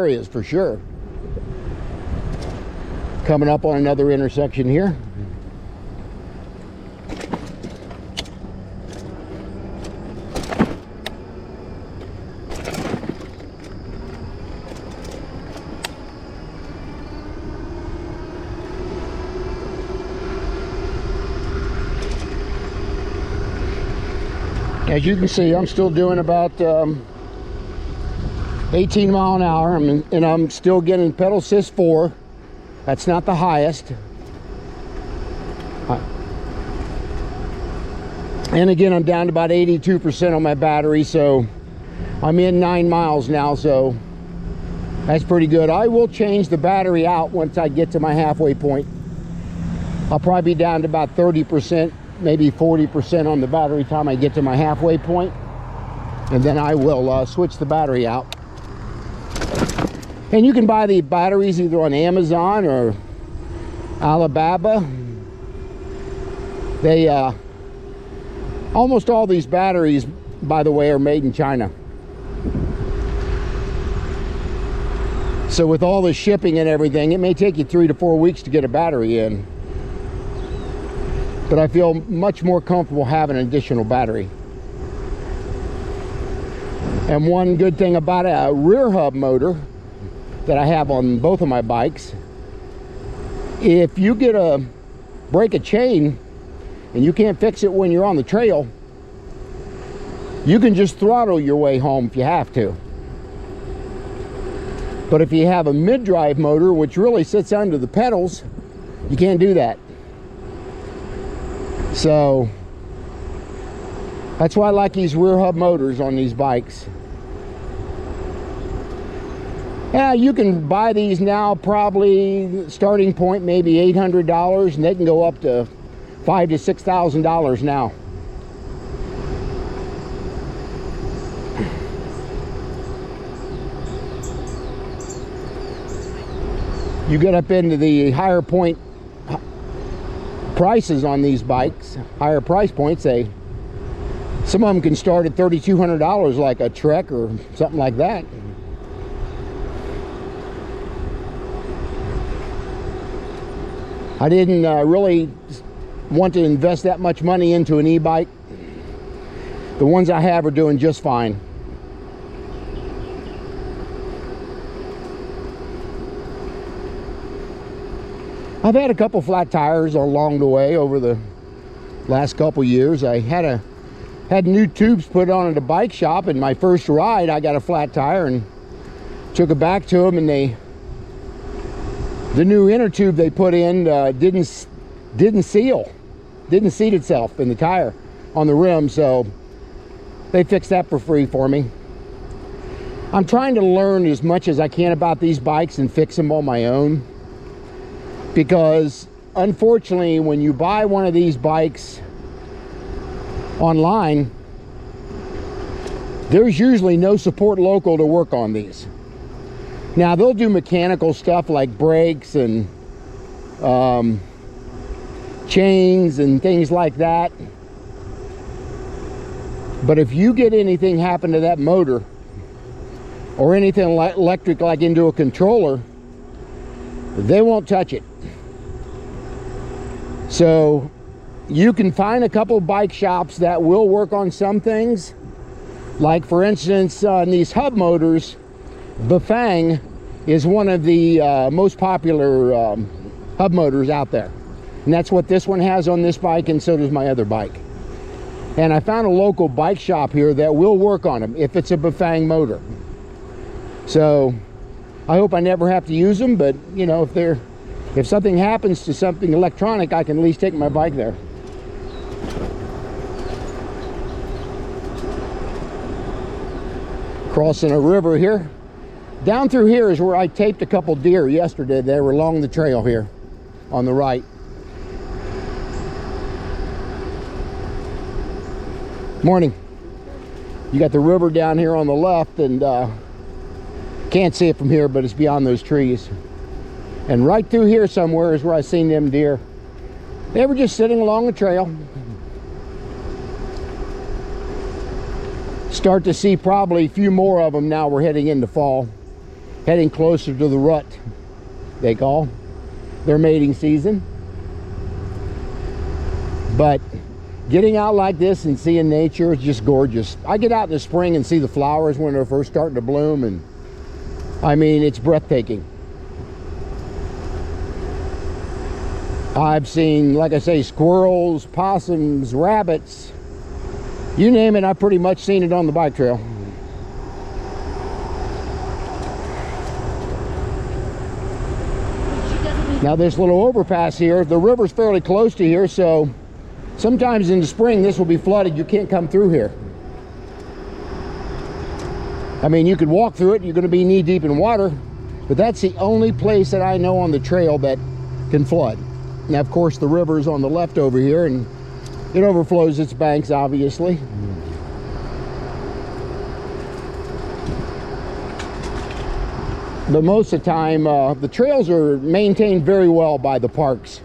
areas for sure. Coming up on another intersection here. As you can see, I'm still doing about 18 mile an hour, and I'm still getting pedal assist 4. That's not the highest. And again, I'm down to about 82% on my battery, so I'm in 9 miles now, so that's pretty good. I will change the battery out once I get to my halfway point. I'll probably be down to about 30%, maybe 40% on the battery time I get to my halfway point, and then I will switch the battery out. And you can buy the batteries either on Amazon or Alibaba. They almost all these batteries, by the way, are made in China. So with all the shipping and everything, it may take you 3 to 4 weeks to get a battery in. But I feel much more comfortable having an additional battery. And one good thing about a rear hub motor that I have on both of my bikes, if you break a chain and you can't fix it when you're on the trail, you can just throttle your way home if you have to. But if you have a mid-drive motor, which really sits under the pedals, you can't do that. So that's why I like these rear hub motors on these bikes. Yeah, you can buy these now, probably starting point maybe $800, and they can go up to $5,000 to $6,000 now. You get up into the higher point prices on these bikes, higher price points. Some of them can start at $3,200, like a Trek or something like that. I didn't really want to invest that much money into an e-bike. The ones I have are doing just fine. I've had a couple flat tires along the way over the last couple years. I had new tubes put on at a bike shop. In my first ride, I got a flat tire and took it back to them, and the new inner tube they put in didn't seat itself in the tire on the rim, so they fixed that for free for me. I'm trying to learn as much as I can about these bikes and fix them on my own, because unfortunately when you buy one of these bikes online, there's usually no support local to work on these. Now they'll do mechanical stuff like brakes and chains and things like that, but if you get anything happen to that motor or anything electric, like into a controller, they won't touch it. So you can find a couple bike shops that will work on some things, like for instance in these hub motors, Bafang is one of the most popular hub motors out there, and that's what this one has on this bike, and so does my other bike. And I found a local bike shop here that will work on them if it's a Bafang motor. So I hope I never have to use them, but you know, if something happens to something electronic, I can at least take my bike there. Crossing a river here. Down through here is where I taped a couple deer yesterday. They were along the trail here on the right. Morning. You got the river down here on the left, and can't see it from here, but it's beyond those trees. And right through here somewhere is where I seen them deer. They were just sitting along the trail. Start to see probably a few more of them now we're heading into fall. heading closer to the rut, they call their mating season. But getting out like this and seeing nature is just gorgeous. I get out in the spring and see the flowers when they're first starting to bloom, and I mean, it's breathtaking. I've seen, like I say, squirrels, possums, rabbits, you name it, I've pretty much seen it on the bike trail. Now this little overpass here, the river's fairly close to here, so sometimes in the spring this will be flooded. You can't come through here. I mean, you could walk through it, you're going to be knee deep in water, but that's the only place that I know on the trail that can flood. Now of course the river's on the left over here, and it overflows its banks, obviously. But most of the time, the trails are maintained very well by the parks.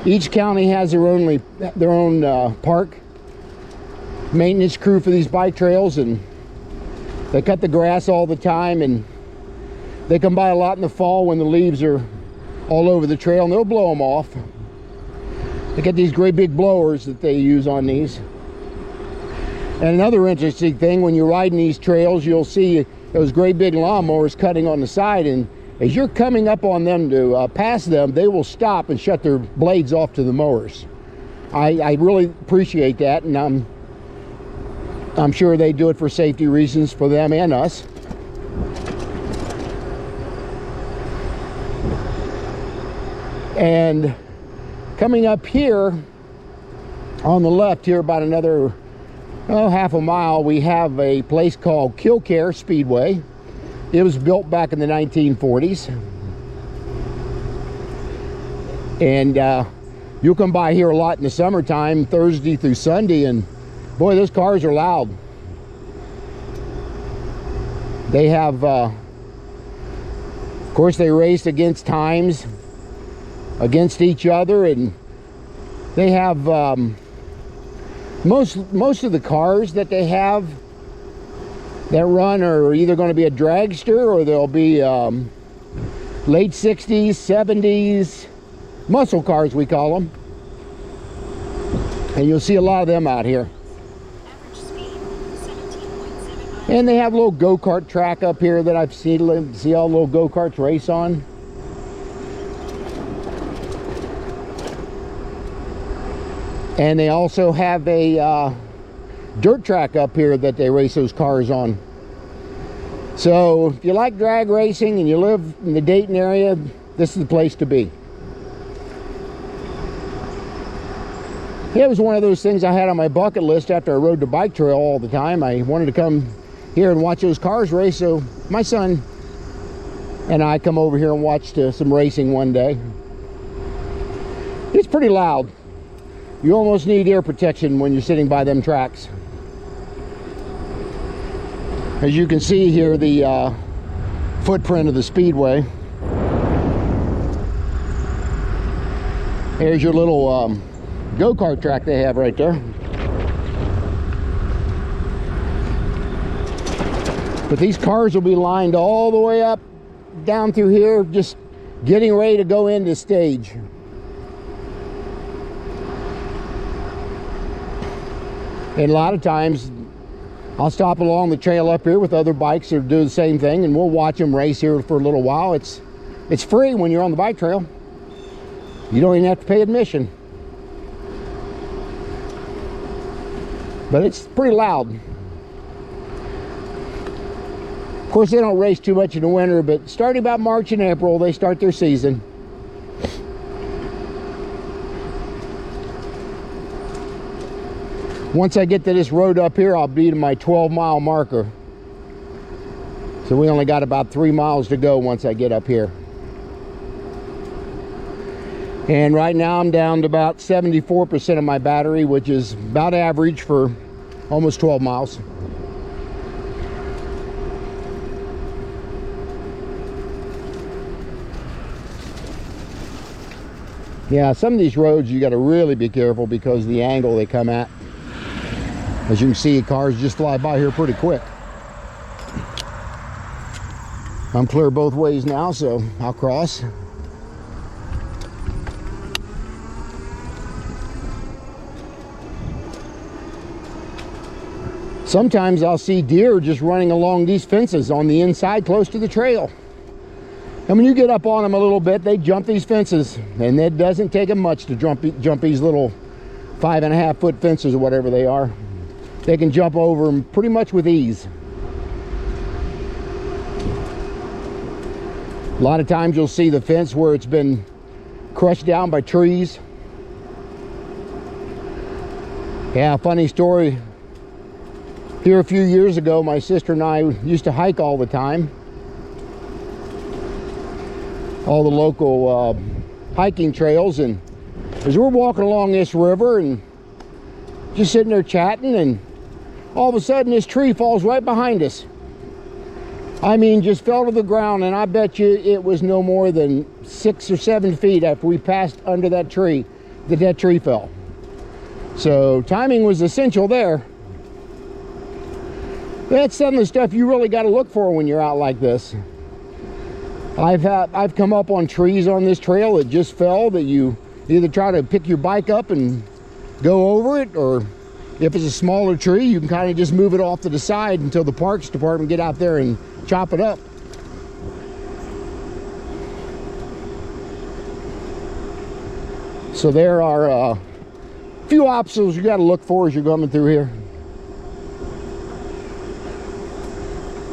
Each county has their own park maintenance crew for these bike trails, and they cut the grass all the time, and they come by a lot in the fall when the leaves are all over the trail, and they'll blow them off. They got these great big blowers that they use on these. And another interesting thing, when you're riding these trails, you'll see those great big lawnmowers cutting on the side, and as you're coming up on them to pass them, they will stop and shut their blades off to the mowers. I really appreciate that, and I'm sure they do it for safety reasons for them and us. And coming up here on the left here, about another half a mile, we have a place called Killcare Speedway. It was built back in the 1940s, and you'll come by here a lot in the summertime, Thursday through Sunday, and boy, those cars are loud. They have of course they race against times, against each other, and they have most of the cars that they have that run are either going to be a dragster, or they'll be late 60s, 70s muscle cars, we call them, and you'll see a lot of them out here. And they have a little go-kart track up here that I've seen, see all little go-karts race on. And they also have a dirt track up here that they race those cars on. So if you like drag racing and you live in the Dayton area, this is the place to be. It was one of those things I had on my bucket list after I rode the bike trail all the time. I wanted to come here and watch those cars race, so my son and I come over here and watched some racing one day. It's pretty loud. You almost need ear protection when you're sitting by them tracks. As you can see here, the footprint of the speedway. Here's your little go-kart track they have right there. But these cars will be lined all the way up down through here, just getting ready to go into stage. And a lot of times I'll stop along the trail up here with other bikes that do the same thing, and we'll watch them race here for a little while. It's free when you're on the bike trail. You don't even have to pay admission. But it's pretty loud. Of course, they don't race too much in the winter, but starting about March and April, they start their season. Once I get to this road up here, I'll be to my 12-mile marker. So we only got about 3 miles to go once I get up here. And right now I'm down to about 74% of my battery, which is about average for almost 12 miles. Yeah, some of these roads you got to really be careful because of the angle they come at. As you can see, cars just fly by here pretty quick. I'm clear both ways now, so I'll cross. Sometimes I'll see deer just running along these fences on the inside close to the trail. And when you get up on them a little bit, they jump these fences, and it doesn't take them much to jump these little 5.5 foot fences or whatever they are. They can jump over them pretty much with ease. A lot of times you'll see the fence where it's been crushed down by trees. Yeah, funny story. Here a few years ago, my sister and I used to hike all the time. All the local hiking trails, and as we're walking along this river and just sitting there chatting, and all of a sudden this tree falls right behind us. I mean, just fell to the ground, and I bet you it was no more than 6 or 7 feet after we passed under that tree that that tree fell. So timing was essential there. That's some of the stuff you really got to look for when you're out like this. I've come up on trees on this trail that just fell, that you either try to pick your bike up and go over it, or if it's a smaller tree, you can kind of just move it off to the side until the parks department get out there and chop it up. So there are a few obstacles you got to look for as you're coming through here.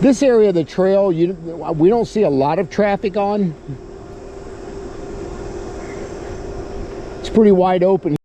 This area of the trail, we don't see a lot of traffic on. It's pretty wide open.